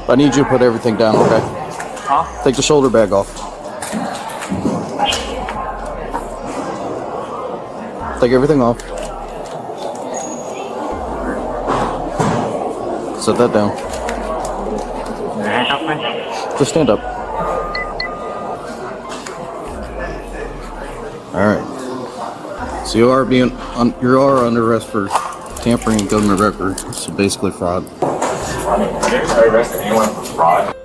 I need you to put everything down, okay? Huh? Take the shoulder bag off. Take everything off. Set that down. Handcuff me? Just stand up. Alright. So you are under arrest for tampering with government record. So basically fraud. Are you arresting anyone for fraud?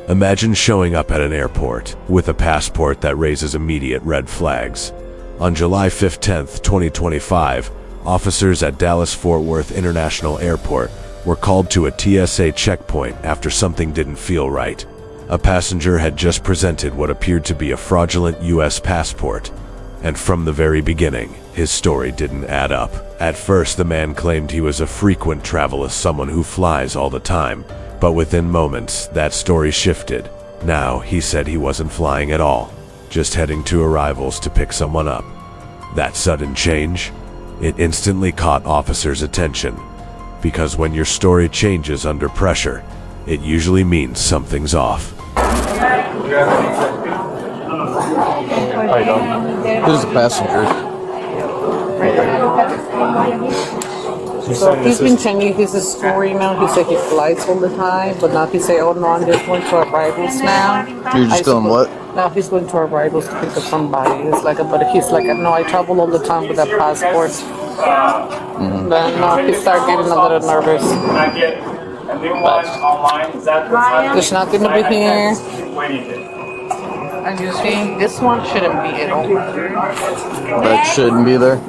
Imagine showing up at an airport with a passport that raises immediate red flags. On July 15th, 2025, officers at Dallas-Fort Worth International Airport were called to a TSA checkpoint after something didn't feel right. A passenger had just presented what appeared to be a fraudulent U.S. passport, and from the very beginning, his story didn't add up. At first, the man claimed he was a frequent traveler, someone who flies all the time, but within moments, that story shifted. Now, he said he wasn't flying at all, just heading to arrivals to pick someone up. That sudden change, it instantly caught officers' attention, because when your story changes under pressure, it usually means something's off. How you doing? Who's the passenger? So he's been changing his story now. He said he flies all the time, but now he say, "Oh no, I'm just going to arrivals now." You're just doing what? Now he's going to arrivals to pick up somebody. It's like, but he's like, "No, I travel all the time with that passport." Then now he started getting a little nervous. There's nothing to be here. And you see, this one shouldn't be at all. That shouldn't be there?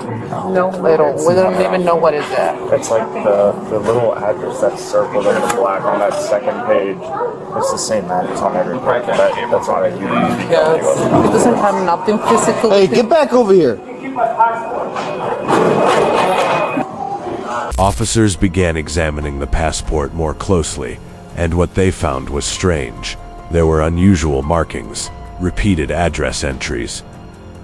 No, at all. We don't even know what is that. It's like the little address that's circled in the black on that second page. It's the same address on every page. That's on it. Yes. It doesn't have nothing physical. Hey, get back over here! Officers began examining the passport more closely, and what they found was strange. There were unusual markings, repeated address entries,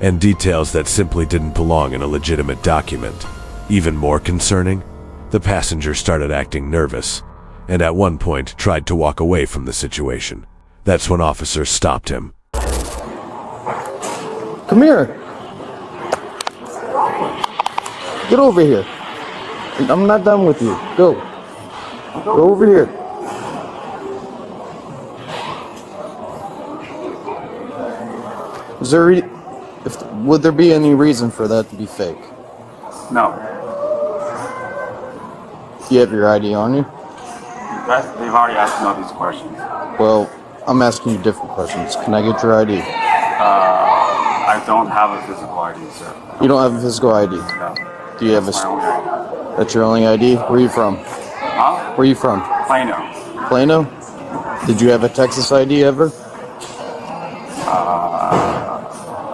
and details that simply didn't belong in a legitimate document. Even more concerning, the passenger started acting nervous, and at one point tried to walk away from the situation. That's when officers stopped him. Come here! Get over here! I'm not done with you. Go. Go over here. Would there be any reason for that to be fake? No. Do you have your ID on you? They've already asked me all these questions. Well, I'm asking you different questions. Can I get your ID? I don't have a physical ID, sir. You don't have a physical ID? No. Do you have My own ID. That's your only ID? Where are you from? Huh? Where are you from? Plano. Plano? Did you have a Texas ID ever?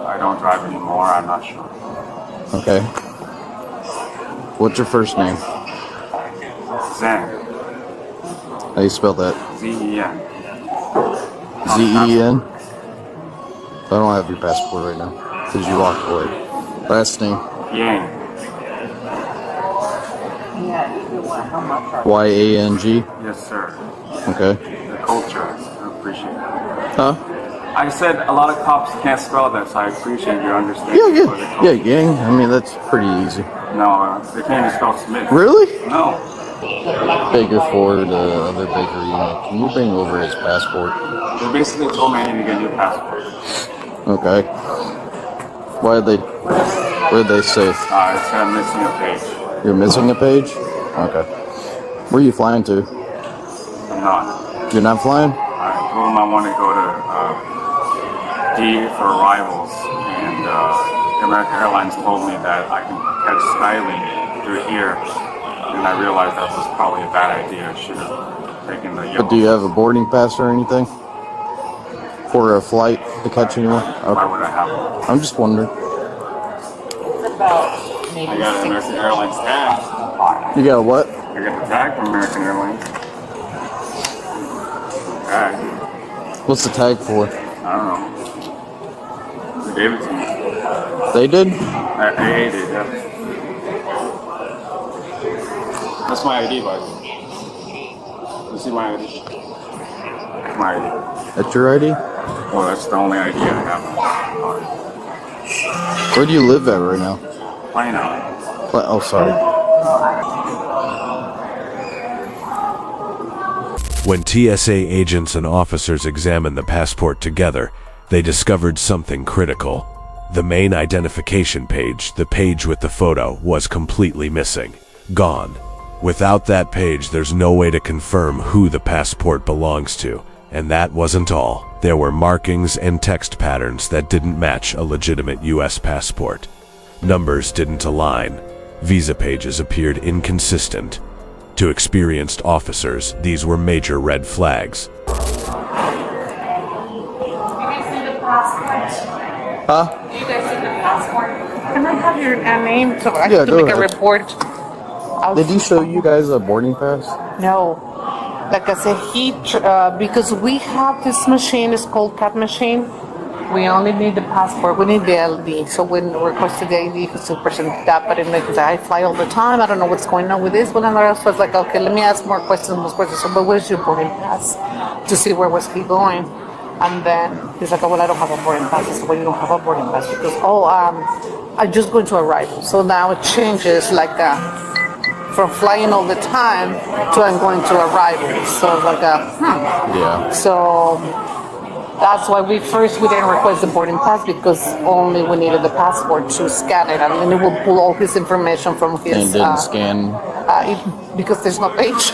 I don't drive anymore. I'm not sure. Okay. What's your first name? Zen. How do you spell that? Z-E-N. Z-E-N? I don't have your passport right now, because you walked away. Last name? Yang. Y-A-N-G? Yes, sir. Okay. The culture. I appreciate it. Huh? I said a lot of cops can't spell that, so I appreciate your understanding. Yeah, for the yeah. culture. Yeah, gang. I mean, that's pretty easy. No, they can't even spell Smith. Really? No. Baker Ford, other Baker unit. Can you bring over his passport? They basically told me I need to get a new passport. Okay. What did they say? It said I'm missing a page. You're missing a page? Okay. Where are you flying to? I'm not. You're not flying? I told them I want to go to D for arrivals, and American Airlines told me that I can catch Skylink through here, and I realized that was probably a bad idea. I should have taken the yellow. But do you have a boarding pass or anything? For a flight to catch anyone? Why Okay. would I have one? I'm just wondering. I got an American Airlines tag. You got a what? I got the tag from American Airlines. Tag. What's the tag for? I don't know. They gave it to me. They did? AA did, yeah. That's my ID, bud. You see my ID? My ID. That's your ID? Well, that's the only ID I have. Where do you live at right now? Plano. Oh, sorry. When TSA agents and officers examined the passport together, they discovered something critical. The main identification page, the page with the photo, was completely missing. Gone. Without that page, there's no way to confirm who the passport belongs to. And that wasn't all. There were markings and text patterns that didn't match a legitimate US passport. Numbers didn't align. Visa pages appeared inconsistent. To experienced officers, these were major red flags. You guys see the passport? Huh? Do you guys see the passport? Can I have your name so I Yeah, have to go make a ahead. report? Did he show you guys a boarding pass? No. Like I said, because we have this machine, it's called CAT machine. We only need the passport. We need the LD. So when we requested the ID, he's to present that. But because I fly all the time, I don't know what's going on with this one. And I was like, okay, let me ask more questions. So, but where's your boarding pass? To see where was he going. And then he's like, oh, well, I don't have a boarding pass. I said, well, you don't have a boarding pass because, I'm just going to arrival. So now it changes from flying all the time to I'm going to arrival. So it's like Yeah. So that's why we didn't request the boarding pass because only we needed the passport to scan it, and then it will pull all his information from his. And didn't scan. Because there's no page.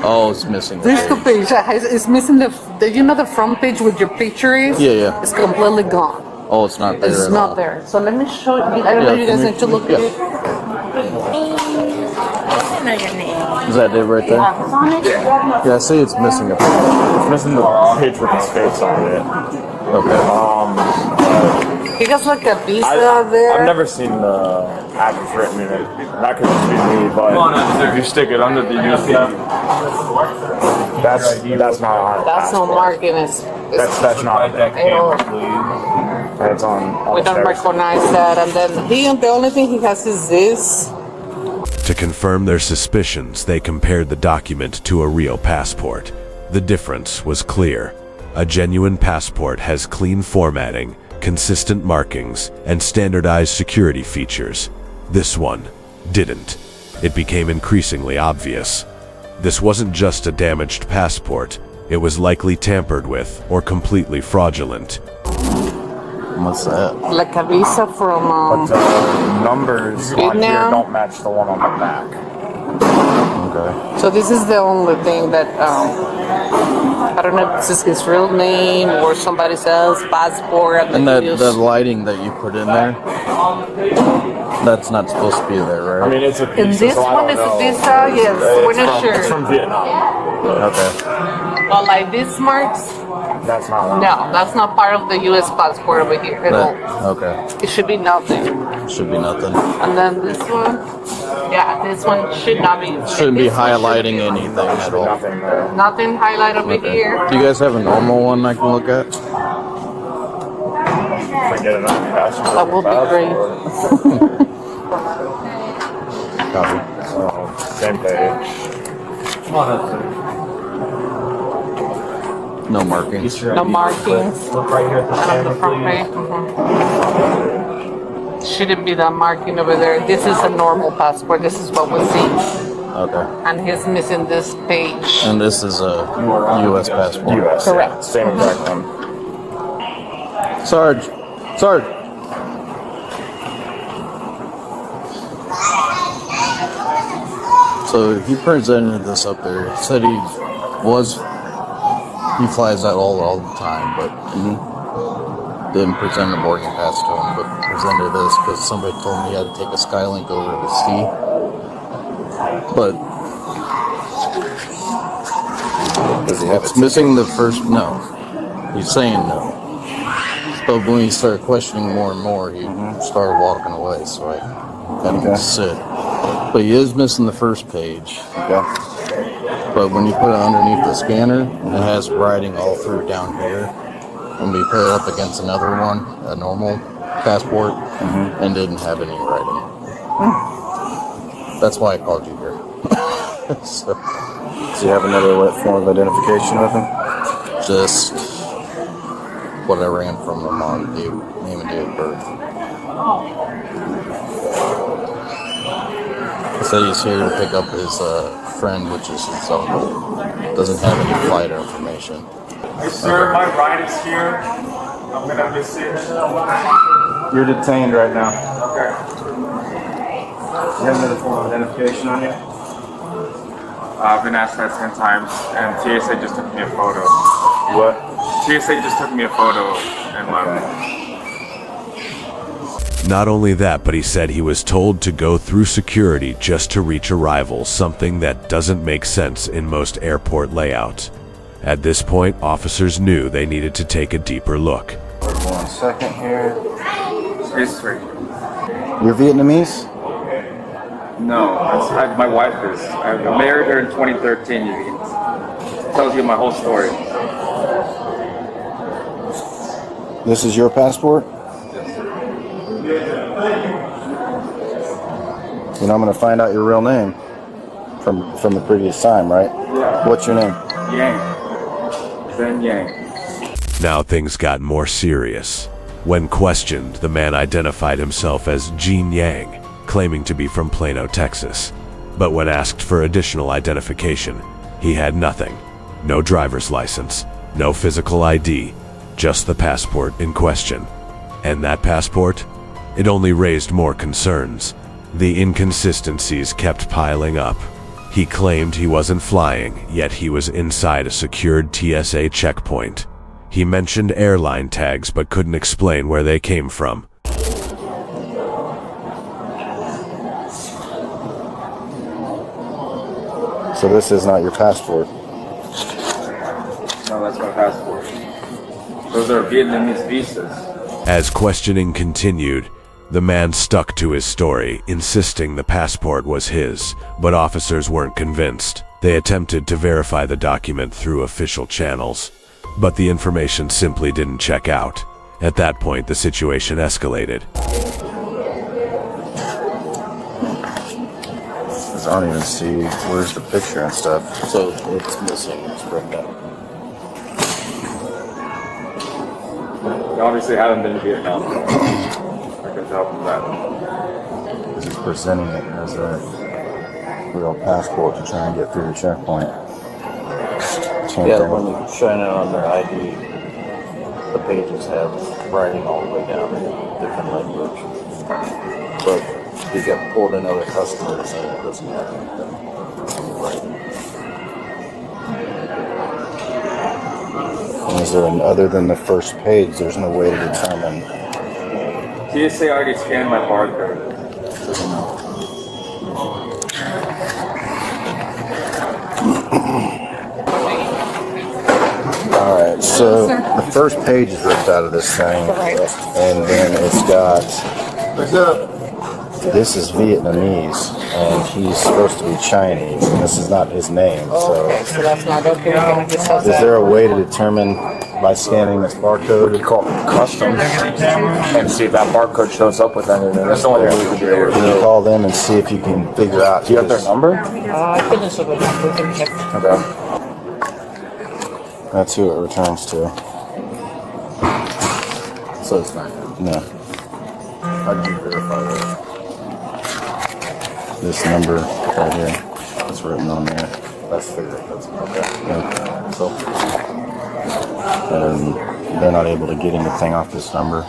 Oh, it's missing. There's no page. It's missing the the front page with your picture is. Yeah, yeah. It's completely gone. Oh, it's not there. It's at not all. there. So let me show you. I don't know. You guys need to look at it. Know your name. Is that it right there? Yeah, I see it's missing a page. It's missing the page with his face on it. Okay. He has like a visa there. I've never seen the address written in it. That could just be me, but if you stick it under the UP, that's not on it. That's no marking. It's That's not. That's on. we don't recognize that. And then the only thing he has is this. To confirm their suspicions, they compared the document to a real passport. The difference was clear. A genuine passport has clean formatting, consistent markings, and standardized security features. This one didn't. It became increasingly obvious. This wasn't just a damaged passport. It was likely tampered with or completely fraudulent. What's that? Like a visa from. But the numbers on here Vietnam? don't match the one on the back. Okay. So this is the only thing that I don't know if this is his real name or somebody else's passport. And the lighting that you put in there, that's not supposed to be there, I right? mean, it's a piece. And this so I one don't is a know. visa. Yes, we're not It's sure. from Vietnam. Okay. But like this marks, That's not one. no, that's not part of the U.S. passport over here at all. Okay. It should be nothing. Should be nothing. And then this one, yeah, this one should not be. Shouldn't be this one highlighting should be anything at all. Nothing there. Nothing highlight over Okay. here. Do you guys have a normal one I can look at? If I get another passport. That will be great. Copy. Same page. No markings. No markings. Look right here at the On the camera, front please. page. Shouldn't be that marking over there. This is a normal passport. This is what we see. Okay. And he's missing this page. And this is a U.S. passport. US. Correct. Same exact one. Sarge. So he presented this up there. Said he flies that all the time, but didn't present a boarding pass to him, but presented this because somebody told me he had to take a Skylink over to see. But Does he have it's missing the first no. He's saying no. But when he started questioning more and more, he started walking away, so I had him sit. But he is missing the first page. Okay. But when you put it underneath the scanner, it has writing all through down here. When we put it up against another one, a normal passport, and didn't have any writing. That's why I called you here. So, Does he have another form of identification with him? just what I ran from him on the name and date of birth. He said he's here to pick up his friend, which is his uncle. Doesn't have any flight information. Hey, sir, my ride is here. I'm gonna miss it. You're detained right now. Okay. Do you have another form of identification on you? I've been asked that 10 times, and TSA just took me a photo. What? TSA just took me a photo and left. Not only that, but he said he was told to go through security just to reach arrivals, something that doesn't make sense in most airport layouts. At this point, officers knew they needed to take a deeper look. 1 second here. History. You're Vietnamese? No, my wife is. I married her in 2013. It tells you my whole story. This is your passport? You know, I'm going to find out your real name from the previous time, right? Yeah. What's your name? Yang. Ben Yang. Now things got more serious. When questioned, the man identified himself as Gene Yang, claiming to be from Plano, Texas. But when asked for additional identification, he had nothing. No driver's license, no physical ID, just the passport in question. And that passport? It only raised more concerns. The inconsistencies kept piling up. He claimed he wasn't flying, yet he was inside a secured TSA checkpoint. He mentioned airline tags but couldn't explain where they came from. So this is not your passport. No, that's my passport. Those are Vietnamese visas. As questioning continued, the man stuck to his story, insisting the passport was his, but officers weren't convinced. They attempted to verify the document through official channels, but the information simply didn't check out. At that point, the situation escalated. I don't even see where's the picture and stuff. So it's missing. It's ripped out. You obviously haven't been to Vietnam. I can tell from that. He's presenting it as a real passport to try and get through the checkpoint. Yeah, when you shine it on their ID, the pages have writing all the way down in different language. But you get pulled in other customers and it doesn't have anything. And is there other than the first page, there's no way to determine. TSA already scanned my barcode. Alright, so the first page is ripped out of this thing, and then it's got, this is Vietnamese, and he's supposed to be Chinese, and this is not his name, so. So that's not okay. We're gonna just have Is there a way to determine by scanning this barcode? We call it custom and see if that barcode shows up with anything. That's the only way we can do it. Can you call them and see if you can figure out? Do you have their number? I couldn't show the number. We can check. Okay. That's who it returns to. So it's not. No, How do you verify that? this number right here. It's written on there. That's figured. That's okay. Yeah. So And they're not able to get anything off this number.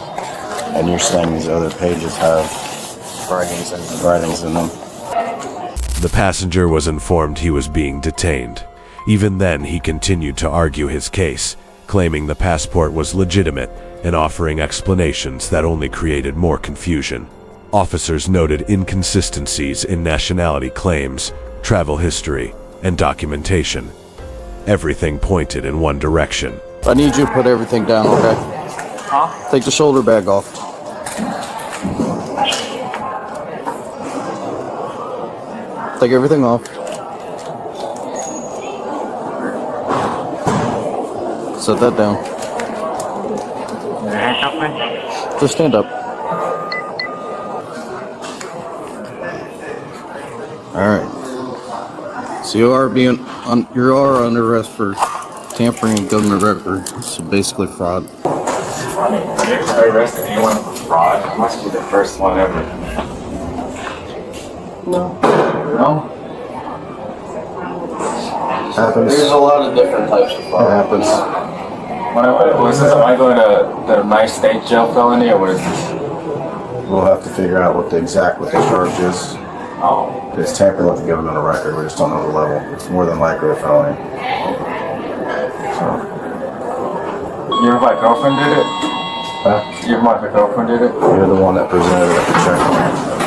And you're saying these other pages have writings and writings in them. The passenger was informed he was being detained. Even then, he continued to argue his case, claiming the passport was legitimate and offering explanations that only created more confusion. Officers noted inconsistencies in nationality claims, travel history, and documentation. Everything pointed in one direction. I need you to put everything down, okay? Huh? Take the shoulder bag off. Take everything off. Set that down. Just stand up. Alright. So you are under arrest for tampering with government record. So basically fraud. Have you ever arrested anyone for fraud? I must be the first one ever. No. No? Happens. There's a lot of different types of fraud. It happens. Was this, am I going to the nice state jail felony, or what is this? We'll have to figure out what the charge is. Oh. It's tampering with the governmental record. We just don't know the level. It's more than likely a felony. So, You ever my girlfriend did it? huh? You ever my girlfriend did it? You're the one that presented it at the checkpoint.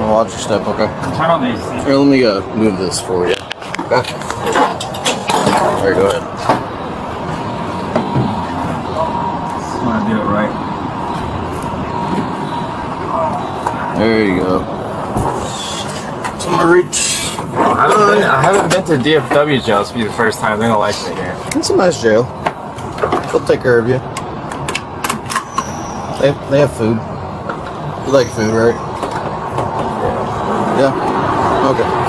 Watch your step, okay? Turn on these. Here, let me move this for you. Okay. There, go ahead. I want to do it right. There you go. To my reach. I haven't been to DFW jail. This will be the first time. They don't like me here. It's a nice jail. They'll take care of you. They have food. You like food, right? Yeah. Okay.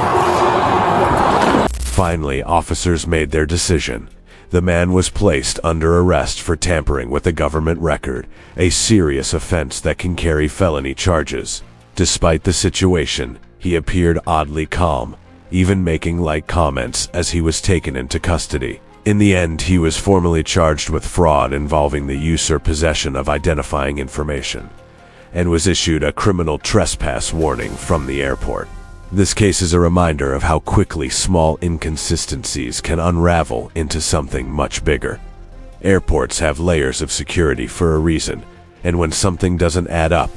Finally, officers made their decision. The man was placed under arrest for tampering with a government record, a serious offense that can carry felony charges. Despite the situation, he appeared oddly calm, even making light comments as he was taken into custody. In the end, he was formally charged with fraud involving the use or possession of identifying information, and was issued a criminal trespass warning from the airport. This case is a reminder of how quickly small inconsistencies can unravel into something much bigger. Airports have layers of security for a reason, and when something doesn't add up,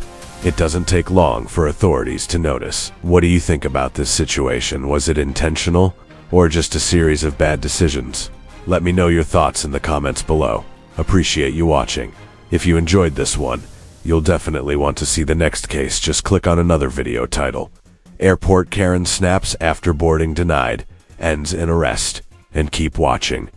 it doesn't take long for authorities to notice. What do you think about this situation? Was it intentional, or just a series of bad decisions? Let me know your thoughts in the comments below. Appreciate you watching. If you enjoyed this one, you'll definitely want to see the next case. Just click on another video title. Airport Karen snaps after boarding denied, ends in arrest, and keep watching.